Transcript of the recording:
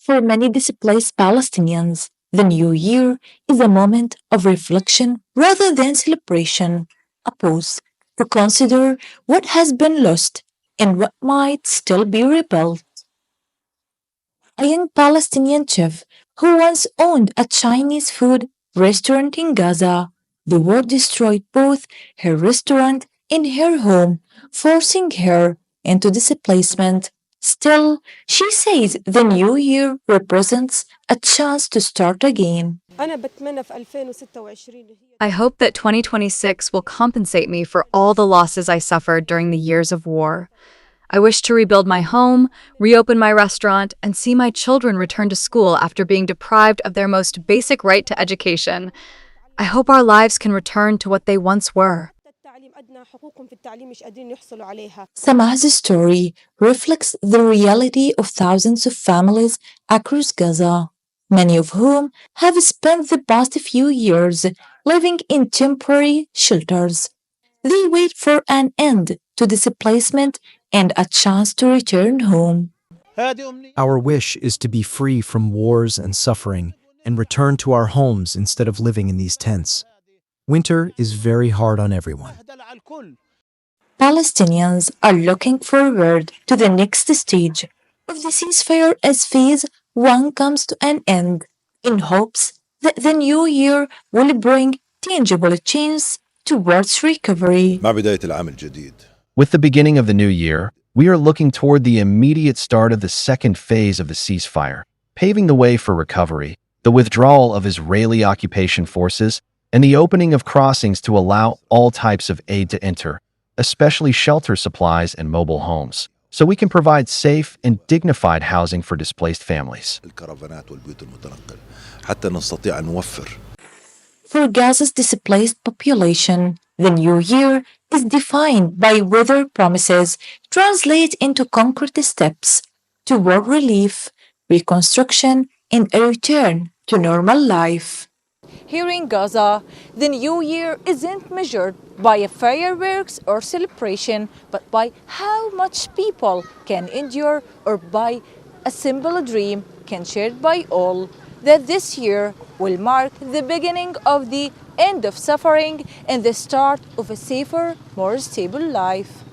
For many displaced Palestinians, the New Year is a moment of reflection rather than celebration, a pause to consider what has been lost and what might still be rebuilt. A young Palestinian chef who once owned a Chinese food restaurant in Gaza, the war destroyed both her restaurant and her home, forcing her into displacement. Still, she says the new year represents a chance to start again. I hope that 2026 will compensate me for all the losses I suffered during the years of war. I wish to rebuild my home, reopen my restaurant, and see my children return to school after being deprived of their most basic right to education. I hope our lives can return to what they once were. Samah's story reflects the reality of thousands of families across Gaza, many of whom have spent the past few years living in temporary shelters. They wait for an end to displacement and a chance to return home. Our wish is to be free from wars and suffering and return to our homes instead of living in these tents. Winter is very hard on everyone. Palestinians are looking forward to the next stage of the ceasefire as phase one comes to an end, in hopes that the new year will bring tangible change towards recovery. مع بداية العام الجديد. With the beginning of the new year, we are looking toward the immediate start of the second phase of the ceasefire, paving the way for recovery, the withdrawal of Israeli occupation forces, and the opening of crossings to allow all types of aid to enter, especially shelter supplies and mobile homes, so we can provide safe and dignified housing for displaced families. الكرفانات والبيوت المتنقل حتى نستطيع أن نوفر. For Gaza's displaced population, the new year is defined by weather promises translate into concrete steps toward relief, reconstruction, and a return to normal life. Here in Gaza, the new year isn't measured by a fireworks or celebration, but by how much people can endure or by a simple dream can shared by all, that this year will mark the beginning of the end of suffering and the start of a safer, more stable life.